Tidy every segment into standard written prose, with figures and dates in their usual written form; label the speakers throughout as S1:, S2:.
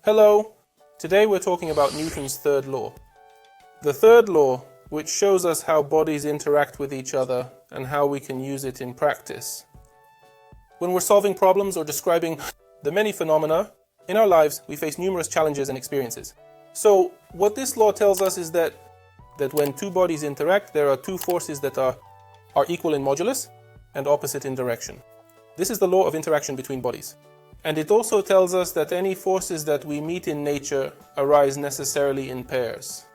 S1: Hello! Today we're talking about Newton's third law. The third law, which shows us how bodies interact with each other and how we can use it in practice. When we're solving problems or describing the many phenomena in our lives, we face numerous challenges and experiences. So what this law tells us is that when two bodies interact, there are two forces that are equal in modulus and opposite in direction. This is the law of interaction between bodies. And it also tells us that any forces that we meet in nature arise necessarily in pairs.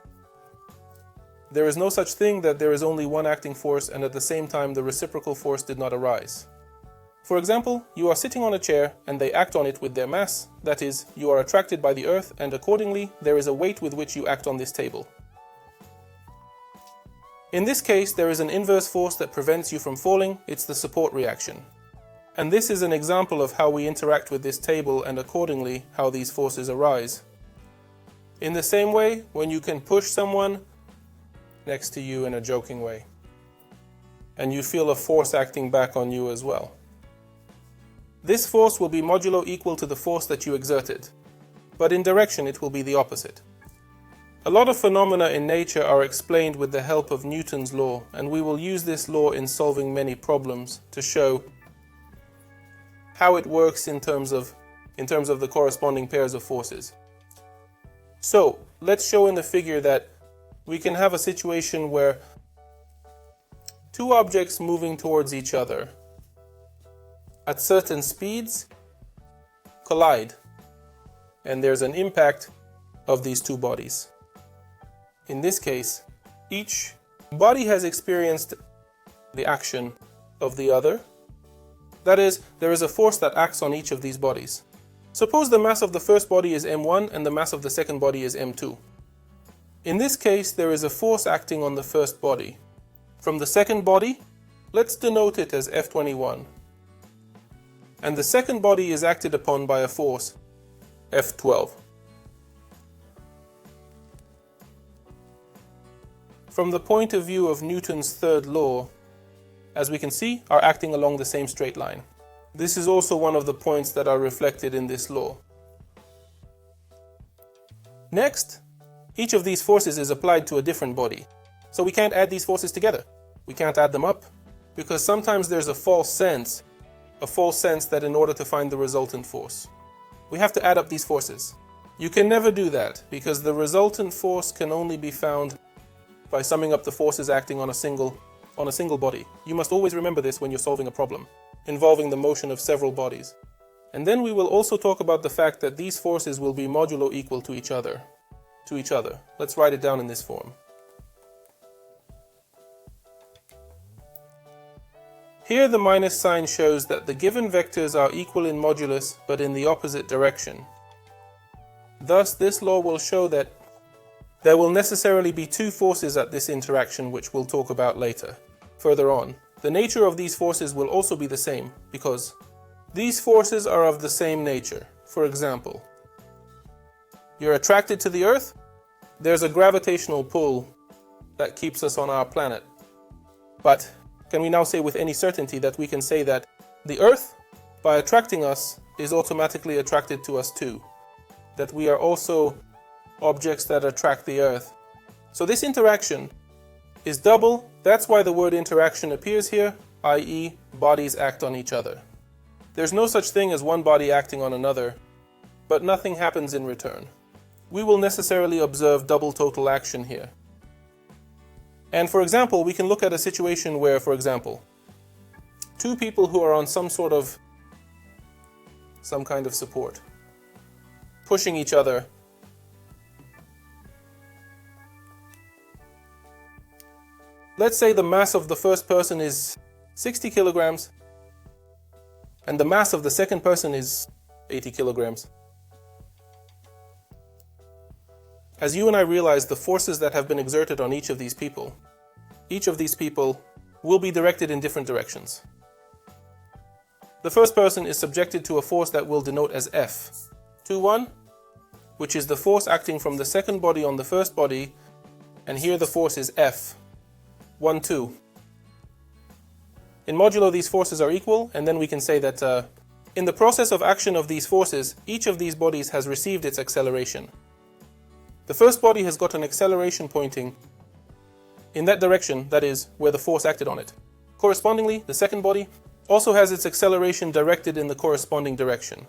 S1: There is no such thing that there is only one acting force and at the same time the reciprocal force did not arise. For example, you are sitting on a chair and they act on it with their mass, that is, you are attracted by the earth and accordingly there is a weight with which you act on this table. In this case, there is an inverse force that prevents you from falling, it's the support reaction. And this is an example of how we interact with this table and accordingly how these forces arise. In the same way, when you can push someone next to you in a joking way, and you feel a force acting back on you as well. This force will be modulo equal to the force that you exerted, but in direction it will be the opposite. A lot of phenomena in nature are explained with the help of Newton's law, and we will use this law in solving many problems to show how it works in terms of the corresponding pairs of forces. So, let's show in the figure that we can have a situation where two objects moving towards each other at certain speeds collide, and there's an impact of these two bodies. In this case, each body has experienced the action of the other. That is, there is a force that acts on each of these bodies. Suppose the mass of the first body is m1 and the mass of the second body is m2. In this case, there is a force acting on the first body. From the second body, let's denote it as F21. And the second body is acted upon by a force, F12. From the point of view of Newton's third law, as we can see, are acting along the same straight line. This is also one of the points that are reflected in this law. Next, each of these forces is applied to a different body. So we can't add these forces together. We can't add them up, because sometimes there's a false sense that in order to find the resultant force, we have to add up these forces. You can never do that, because the resultant force can only be found by summing up the forces acting on a single body. You must always remember this when you're solving a problem involving the motion of several bodies. And then we will also talk about the fact that these forces will be modulo equal to each other. Let's write it down in this form. Here the minus sign shows that the given vectors are equal in modulus but in the opposite direction. Thus this law will show that there will necessarily be two forces at this interaction, which we'll talk about later. Further on, the nature of these forces will also be the same, because these forces are of the same nature. For example, you're attracted to the Earth, there's a gravitational pull that keeps us on our planet. But can we now say with any certainty that we can say that the Earth, by attracting us, is automatically attracted to us too? That we are also objects that attract the Earth. So this interaction is double. That's why the word interaction appears here, i.e., bodies act on each other. There's no such thing as one body acting on another, but nothing happens in return. We will necessarily observe double total action here. And for example, we can look at a situation where, for example, two people who are on some kind of support, pushing each other. Let's say the mass of the first person is 60 kilograms and the mass of the second person is 80 kilograms. As you and I realize the forces that have been exerted on each of these people will be directed in different directions. The first person is subjected to a force that we'll denote as F, 2-1, which is the force acting from the second body on the first body, and here the force is F, 1-2. In modulo, these forces are equal, and then we can say that In the process of action of these forces, each of these bodies has received its acceleration. The first body has got an acceleration pointing in that direction, that is, where the force acted on it. Correspondingly, the second body also has its acceleration directed in the corresponding direction.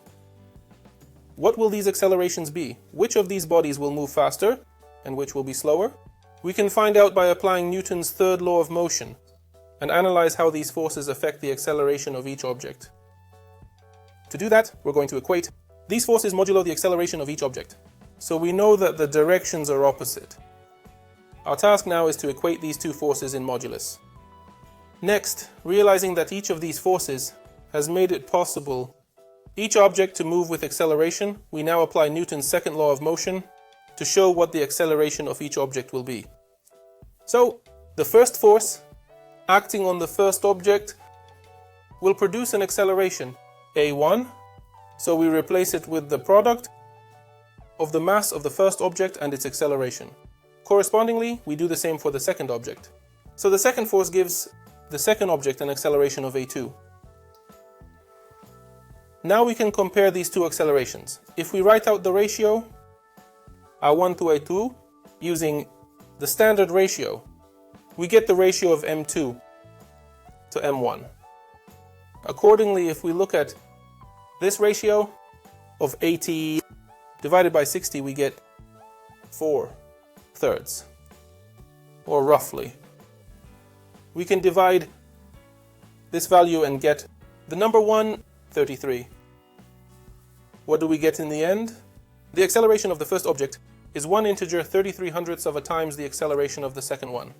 S1: What will these accelerations be? Which of these bodies will move faster and which will be slower? We can find out by applying Newton's third law of motion and analyze how these forces affect the acceleration of each object. To do that, we're going to equate these forces modulo the acceleration of each object. So we know that the directions are opposite. Our task now is to equate these two forces in modulus. Next, realizing that each of these forces has made it possible each object to move with acceleration, we now apply Newton's second law of motion to show what the acceleration of each object will be. So, the first force acting on the first object will produce an acceleration a1, so we replace it with the product of the mass of the first object and its acceleration. Correspondingly, we do the same for the second object. So the second force gives the second object an acceleration of a2. Now we can compare these two accelerations. If we write out the ratio a1 to a2 using the standard ratio, we get the ratio of m2 to m1. Accordingly, if we look at this ratio of 80 divided by 60, we get 4/3, or roughly. We can divide this value and get the number 1, 33. What do we get in the end? The acceleration of the first object is 1 integer 33/100ths of a times the acceleration of the second one,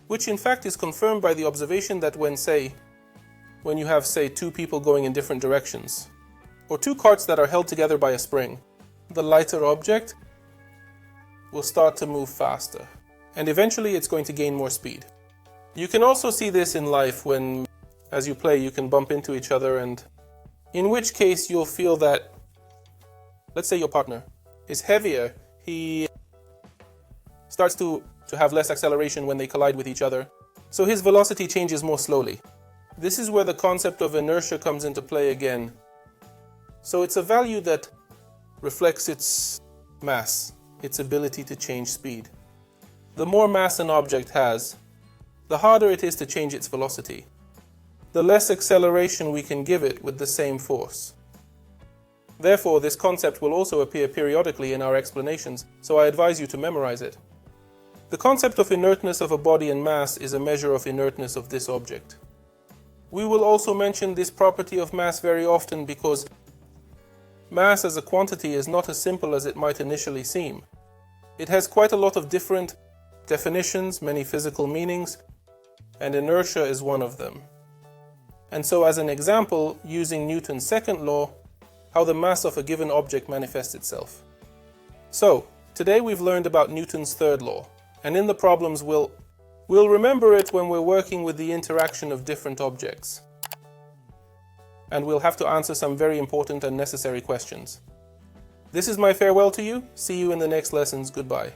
S1: which in fact is confirmed by the observation that when you have, say, two people going in different directions, or two carts that are held together by a spring, the lighter object will start to move faster, and eventually it's going to gain more speed. You can also see this in life when, as you play, you can bump into each other, and in which case you'll feel that, let's say your partner is heavier, he starts to have less acceleration when they collide with each other, so his velocity changes more slowly. This is where the concept of inertia comes into play again. So it's a value that reflects its mass, its ability to change speed. The more mass an object has, the harder it is to change its velocity. The less acceleration we can give it with the same force. Therefore, this concept will also appear periodically in our explanations, so I advise you to memorize it. The concept of inertness of a body and mass is a measure of inertness of this object. We will also mention this property of mass very often because mass as a quantity is not as simple as it might initially seem. It has quite a lot of different definitions, many physical meanings, and inertia is one of them. And so as an example, using Newton's second law, how the mass of a given object manifests itself. So, today we've learned about Newton's third law, and in the problems we'll remember it when we're working with the interaction of different objects. And we'll have to answer some very important and necessary questions. This is my farewell to you. See you in the next lessons. Goodbye.